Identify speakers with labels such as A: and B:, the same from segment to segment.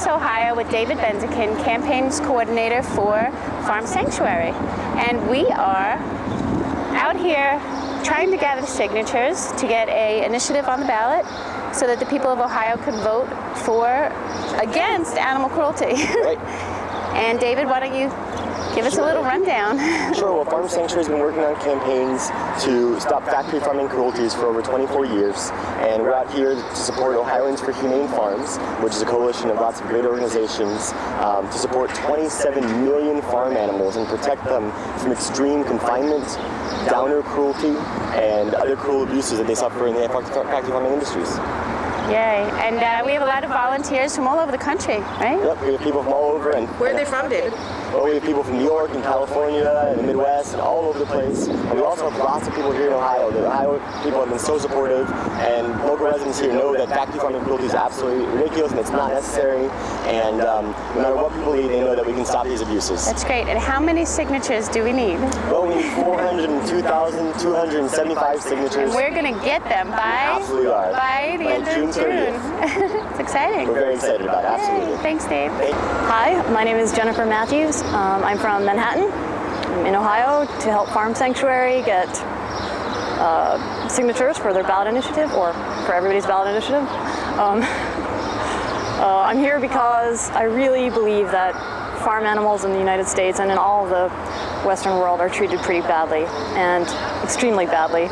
A: Ohio with David Benzikin, campaigns coordinator for Farm Sanctuary. And we are out here trying to gather signatures to get an initiative on the ballot so that the people of Ohio can vote against animal cruelty.
B: Right.
A: And David, why don't you give us a little rundown?
B: Sure. Well, Farm Sanctuary has been working on campaigns to stop factory farming cruelties for over 24 years, and we're out here to support Ohioans for Humane Farms, which is a coalition of lots of great organizations to support 27 million farm animals and protect them from extreme confinement, downer cruelty, and other cruel abuses that they suffer in the factory farming industries.
A: Yay. And we have a lot of volunteers from all over the country, right?
B: Yep, we have people from all over.
A: Where are they from, David?
B: Well, we have people from New York and California and the Midwest and all over the place. And we also have lots of people here in Ohio. The Ohio people have been so supportive, and local residents here know that factory farming cruelty is absolutely ridiculous and it's not necessary. And no matter what people eat, they know that we can stop these abuses.
A: That's great. And how many signatures do we need?
B: Well, we need 402,275 signatures.
A: And we're going to get them by?
B: Absolutely are.
A: By the end of June. It's exciting.
B: We're very excited about it, absolutely.
A: Yay. Thanks, Dave.
C: Hi, my name is Jennifer Matthews. I'm from Manhattan, in Ohio, to help Farm Sanctuary get signatures for their ballot initiative, or for everybody's ballot initiative. I'm here because I really believe that farm animals in the United States and in all of the Western world are treated pretty badly, and extremely badly.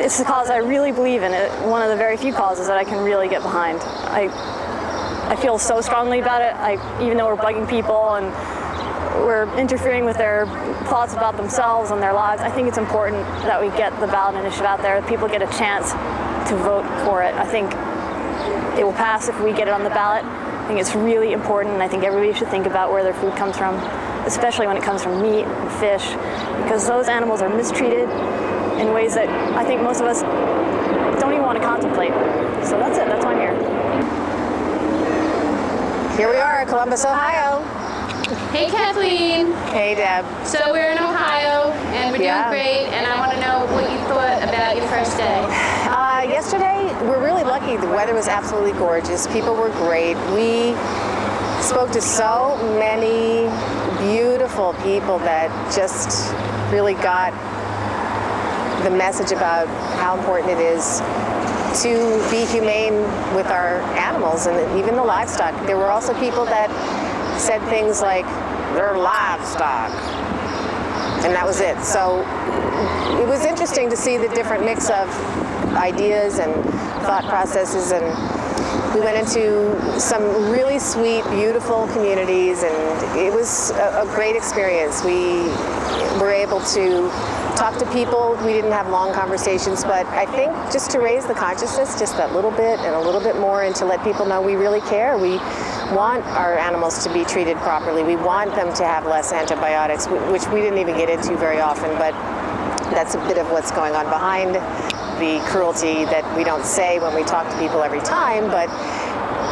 C: It's a cause I really believe in. One of the very few causes that I can really get behind. I feel so strongly about it. Even though we're bugging people and we're interfering with their thoughts about themselves and their lives, I think it's important that we get the ballot initiative out there, that people get a chance to vote for it. I think it will pass if we get it on the ballot. I think it's really important, and I think everybody should think about where their food comes from, especially when it comes from meat and fish, because those animals are mistreated in ways that I think most of us don't even want to contemplate. So that's it. That's why I'm here.
A: Here we are in Columbus, Ohio.
D: Hey, Kathleen.
A: Hey, Deb.
D: So we're in Ohio, and we're doing great, and I want to know what you thought about your first day.
E: Yesterday, we're really lucky. The weather was absolutely gorgeous. People were great. We spoke to so many beautiful people that just really got the message about how important it is to be humane with our animals and even the livestock. There were also people that said things like, they're livestock, and that was it. So it was interesting to see the different mix of ideas and thought processes, and we went into some really sweet, beautiful communities, and it was a great experience. We were able to talk to people. We didn't have long conversations, but I think just to raise the consciousness just that little bit and a little bit more, and to let people know we really care. We want our animals to be treated properly. We want them to have less antibiotics, which we didn't even get into very often, but that's a bit of what's going on behind the cruelty that we don't say when we talk to people every time, but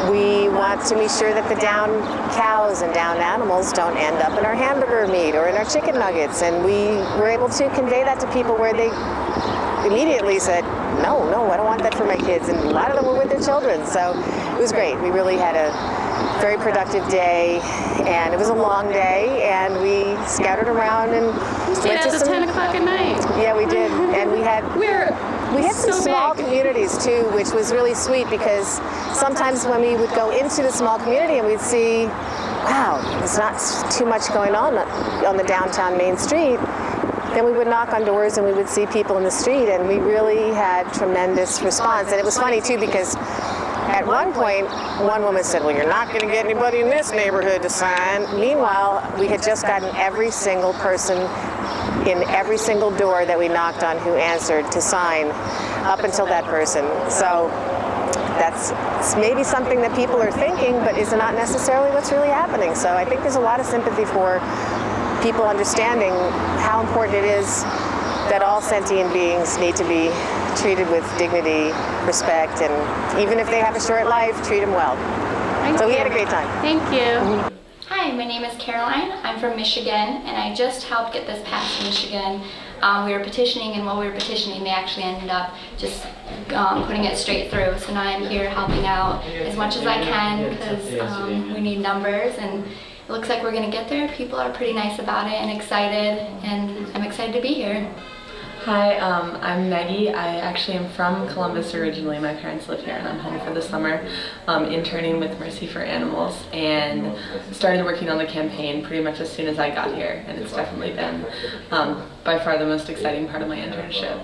E: we want to make sure that the downed cows and downed animals don't end up in our hamburger meat or in our chicken nuggets, and we were able to convey that to people where they immediately said, no, I don't want that for my kids, and a lot of them were with their children, so it was great. We really had a very productive day, and it was a long day, and we scattered around and
D: went to some 10 o'clock at night.
E: Yeah, we did, and we had some small communities too, which was really sweet, because sometimes when we would go into the small community and we'd see, wow, there's not too much going on the downtown Main Street, then we would knock on doors and we would see people in the street, and we really had tremendous response. And it was funny too, because at one point, one woman said, well, you're not going to get anybody in this neighborhood to sign. Meanwhile, we had just gotten every single person in every single door that we knocked on who answered to sign up until that person. So that's maybe something that people are thinking, but is not necessarily what's really happening. So I think there's a lot of sympathy for people understanding how important it is that all sentient beings need to be treated with dignity, respect, and even if they have a short life, treat them well. So we had a great time.
D: Thank you. Hi, my name is Caroline. I'm from Michigan, and I just helped get this passed in Michigan.
F: we were petitioning, and while we were petitioning, they actually ended up just putting it straight through. So now I'm here helping out as much as I can because we need numbers, and it looks like we're going to get there. People are pretty nice about it and excited, and I'm excited to be here.
G: Hi, I'm Maggie. I actually am from Columbus originally. My parents live here and I'm home for the summer, interning with Mercy for Animals, and started working on the campaign pretty much as soon as I got here, and it's definitely been by far the most exciting part of my internship.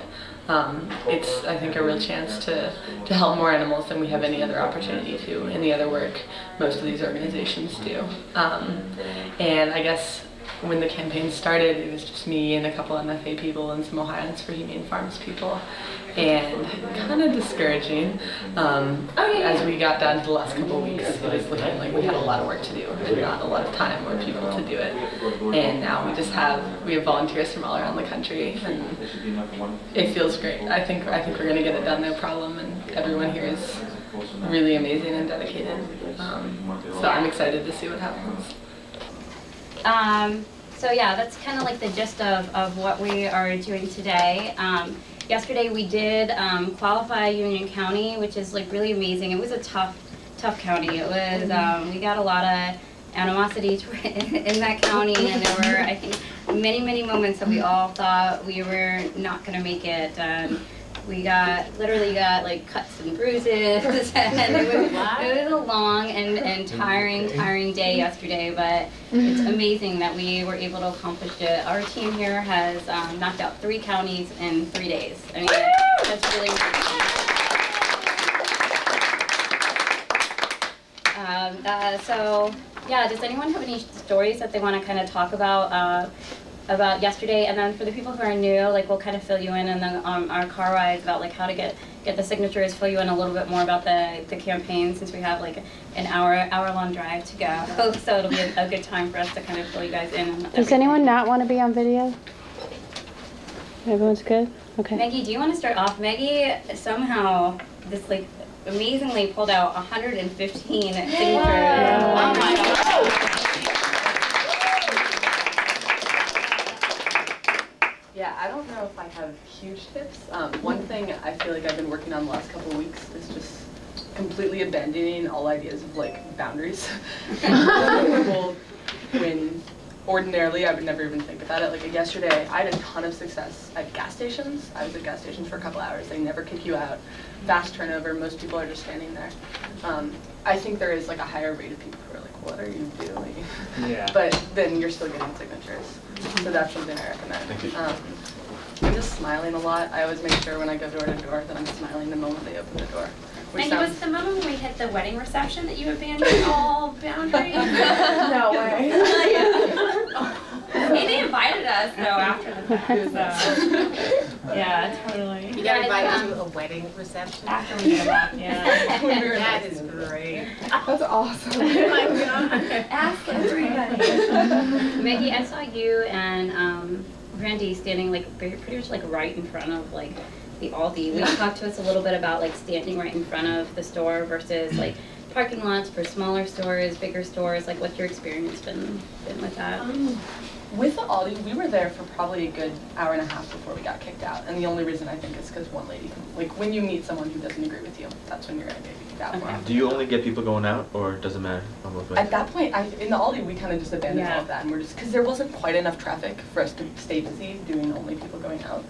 G: It's, I think, a real chance to help more animals than we have any other opportunity to, any other work most of these organizations do. And I guess when the campaign started, it was just me and a couple MFA people and some Ohioans for Humane Farms people, and kind of discouraging. As we got down to the last couple of weeks, it was looking like we had a lot of work to do and not a lot of time or people to do it. And now we have volunteers from all around the country, and it feels great. I think we're going to get it done, no problem, and everyone here is really amazing and dedicated. So I'm excited to see what happens.
H: So yeah, that's kind of like the gist of what we are doing today. Yesterday we did qualify Union County, which is like really amazing. It was a tough county. It was, we got a lot of animosity in that county, and there were, I think, many moments that we all thought we were not going to make it. We literally got like cuts and bruises, and it was a long and tiring day yesterday, but it's amazing that we were able to accomplish it. Our team here has knocked out 3 counties in 3 days. I mean, that's really amazing. So yeah, does anyone have any stories that they want to kind of talk about yesterday? And then for the people who are new, like, we'll kind of fill you in, and then our car rides about like how to get the signatures, fill you in a little bit more about the campaign, since we have like an hour-long drive to go. So it'll be a good time for us to kind of fill you guys in on everything.
A: Does anyone not want to be on video? Everyone's good? Okay.
H: Maggie, do you want to start off? Maggie somehow this like amazingly pulled out 115 signatures. Oh my God.
G: Yeah, I don't know if I have huge tips. One thing I feel like I've been working on the last couple of weeks is just completely abandoning all ideas of like boundaries. When ordinarily I would never even think about it. Like yesterday, I had a ton of success at gas stations. I was at gas stations for a couple hours. They never kick you out. Fast turnover. Most people are just standing there. I think there is like a higher rate of people who are like, "What are you doing?" Yeah. But then you're still getting signatures. So that's something I recommend. Thank you. I'm just smiling a lot. I always make sure when I go door to door that I'm smiling the moment they open the door.
D: Maggie, was it the moment when we hit the wedding reception that you abandoned all boundaries?
G: No way.
D: They invited us though after the fact, so yeah, totally.
E: You got invited to a wedding reception?
D: After we get up, yeah.
E: That is great.
G: That's awesome.
D: Oh my God. Ask everybody.
H: Maggie, I saw you and Ghandi standing like pretty much like right in front of like the Aldi. Will you talk to us a little bit about like standing right in front of the store versus like parking lots for smaller stores, bigger stores? Like, what's your experience been with that?
G: With the Aldi, we were there for probably a good hour and a half before we got kicked out. And the only reason I think is because one lady, like when you meet someone who doesn't agree with you, that's when you're going to get kicked out. Okay.
I: Do you only get people going out, or does it matter on both ways?
G: At that point, in the Aldi, we kind of just abandoned all of that, and we're just, because there wasn't quite enough traffic for us to stay busy doing only people going out.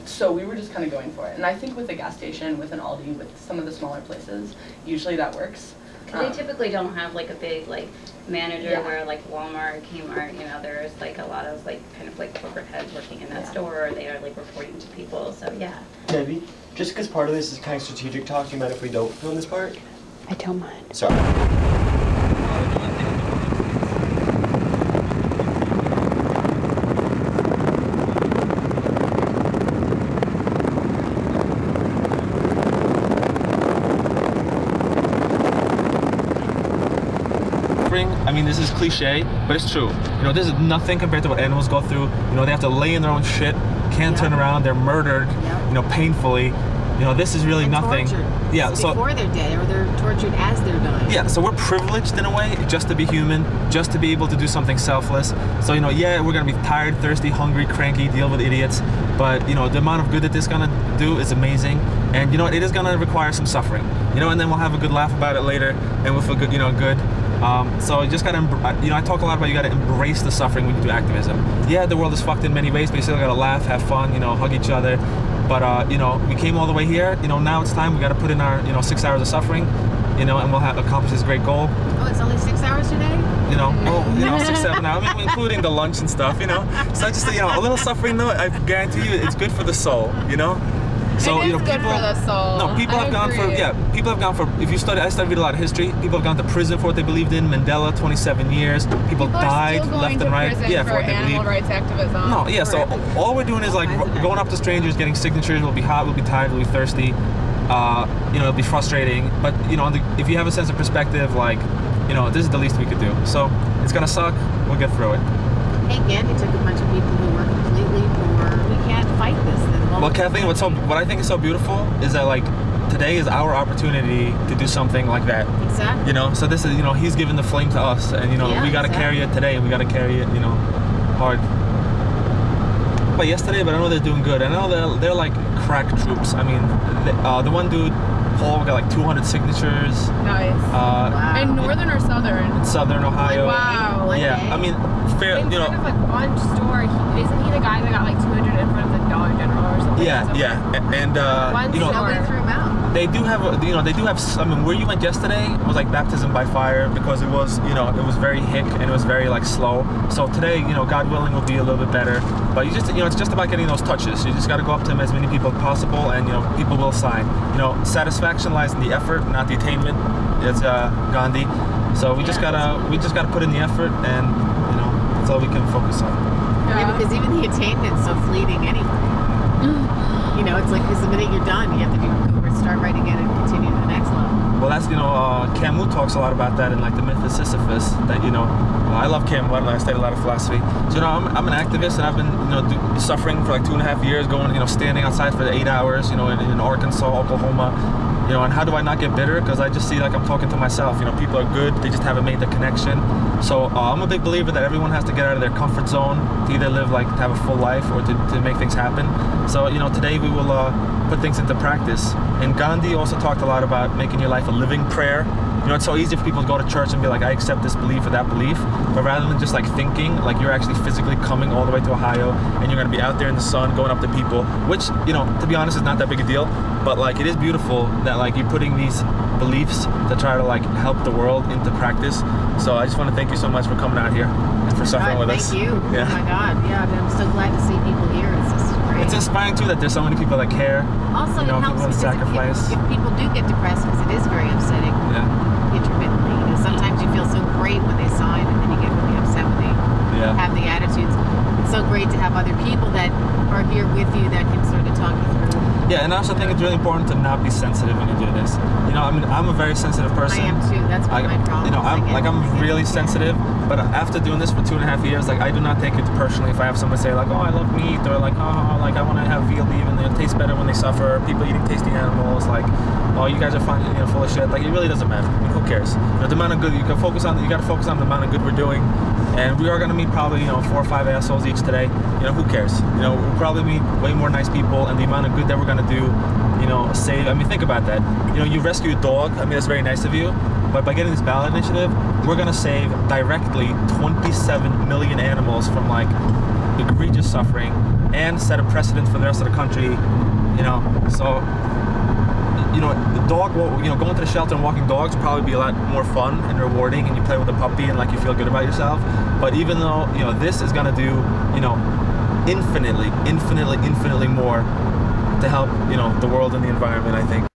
G: So we were just kind of going for it. And I think with a gas station, with an Aldi, with some of the smaller places, usually that works.
H: Because they typically don't have like a big like manager where like Walmart, Kmart, you know, there's like a lot of like kind of like corporate heads working in that store, or they are like reporting to people, so yeah.
B: Debbie, just because part of this is kind of strategic talk, do you mind if we don't film this part?
A: I don't mind.
B: Sorry.
I: I mean, this is cliche, but it's true. You know, this is nothing compared to what animals go through. You know, they have to lay in their own shit, can't turn around, they're murdered, you know, painfully. You know, this is really
E: and
I: nothing.
E: Tortured.
I: Yeah, so
E: before they're dead, or they're tortured as they're dying.
I: yeah, so we're privileged in a way, just to be human, just to be able to do something selfless. So, you know, yeah, we're gonna be tired, thirsty, hungry, cranky, deal with idiots, but you know, the amount of good that this is gonna do is amazing. And you know, it is gonna require some suffering. You know, and then we'll have a good laugh about it later, and we'll feel good, you know, good. So you just gotta, you know, I talk a lot about you gotta embrace the suffering when you do activism. Yeah, the world is fucked in many ways, but you still gotta laugh, have fun, you know, hug each other. But you know, we came all the way here. You know, now it's time. We got to put in our 6 hours of suffering. You know, and we'll accomplish this great goal.
E: Oh, it's only 6 hours today?
I: You know, oh, you know, 6, 7 hours. I mean, including the lunch and stuff. You know, so just a little suffering though. I guarantee you, it's good for the soul. You know. So
J: it is
I: you know,
J: good
I: people,
J: for the soul.
I: No, people have gone for people have gone for. If you study, I studied a lot of history. People have gone to prison for what they believed in. Mandela, 27 years. People died left and right. Yeah, for what they believed.
J: Animal rights activism.
I: No, yeah. So all we're doing is like going up to strangers, getting signatures. We'll be hot. We'll be tired. We'll be thirsty. You know, it'll be frustrating. But you know, if you have a sense of perspective, like, you know, this is the least we could do. So it's gonna suck. We'll get through it.
E: Hey, Ghandi took a bunch of people who were completely poor. We can't fight this.
I: Well, Kathleen, what I think is so beautiful is that, like, today is our opportunity to do something like that.
E: Exactly.
I: You know, so this is, you know, he's giving the flame to us, and you know, we got to carry it today, and we got to carry it, you know, hard. But yesterday, but I know they're doing good. I know they're like crack troops. I mean, the one dude, Paul, got like 200 signatures.
J: Nice.
E: Wow.
J: In northern or southern?
I: In southern Ohio.
J: Wow.
I: Yeah, I mean, fair.
J: In
I: you know.
J: front of like one store, isn't he the guy that got like 200 in front of the Dollar General or something?
I: Yeah, and
J: one
I: you know,
J: store.
E: Nobody threw him out.
I: they do have, you know, they do have. I mean, where you went yesterday was like baptism by fire because it was, you know, it was very hick and it was very like slow. So today, you know, God willing, will be a little bit better. But you just, you know, it's just about getting those touches. You just got to go up to as many people as possible, and you know, people will sign. You know, satisfaction lies in the effort, not the attainment. It's Ghandi. So we just gotta put in the effort, and you know, that's all we can focus on.
E: Yeah, because even the attainment's so fleeting anyway. You know, it's like because the minute you're done, you have to start right again and continue to the next level.
I: Well, that's, you know, Camus talks a lot about that in like the myth of Sisyphus. That, you know, I love Camus. I studied a lot of philosophy. So, you know, I'm an activist, and I've been, you know, suffering for like 2.5 years, going, you know, standing outside for 8 hours, you know, in Arkansas, Oklahoma. You know, and how do I not get bitter? Because I just see like I'm talking to myself. You know, people are good, they just haven't made the connection. So I'm a big believer that everyone has to get out of their comfort zone to either live like, to have a full life, or to make things happen. So, you know, today we will put things into practice. And Ghandi also talked a lot about making your life a living prayer. You know, it's so easy for people to go to church and be like, I accept this belief or that belief. But rather than just like thinking, like you're actually physically coming all the way to Ohio, and you're gonna be out there in the sun, going up to people, which, you know, to be honest, is not that big a deal. But like, it is beautiful that like you're putting these beliefs to try to like help the world into practice. So I just want to thank you so much for coming out here and for suffering with us.
E: Thank you.
I: Yeah.
E: Oh my God. Yeah, I'm so glad to see people here. It's just great.
I: It's inspiring too that there's so many people that care.
E: Also,
I: you know,
E: it helps
I: people
E: because
I: sacrifice.
E: if people do get depressed, because it is very upsetting.
I: Yeah.
E: Intermittently, you know, sometimes you feel so great when they sign, and then you get really upset when they have the attitudes. It's so great to have other people that are here with you that can sort of talk you through.
I: Yeah, and I also think it's really important to not be sensitive when you do this. You know, I mean, I'm a very sensitive person.
E: I am too. That's one of my problems.
I: You know, I'm really sensitive. But after doing this for 2.5 years, like I do not take it personally if I have someone say like, oh, I love meat, or like, oh, like I want to have veal even, it tastes better when they suffer. People eating tasty animals, like, oh, you guys are fun, you know, full of shit. Like, it really doesn't matter. I mean, who cares? You know, the amount of good you can focus on. You got to focus on the amount of good we're doing. And we are going to meet probably, you know, 4 or 5 assholes each today. You know, who cares? You know, we'll probably meet way more nice people, and the amount of good that we're going to do, you know, save. I mean, think about that. You know, you rescue a dog. I mean, that's very nice of you. But by getting this ballot initiative, we're going to save directly 27 million animals from like egregious suffering, and set a precedent for the rest of the country. You know, so, you know, the dog, you know, going to the shelter and walking dogs will probably be a lot more fun and rewarding, and you play with a puppy and like you feel good about yourself. But even though, you know, this is going to do, you know, infinitely more to help, you know, the world and the environment, I think.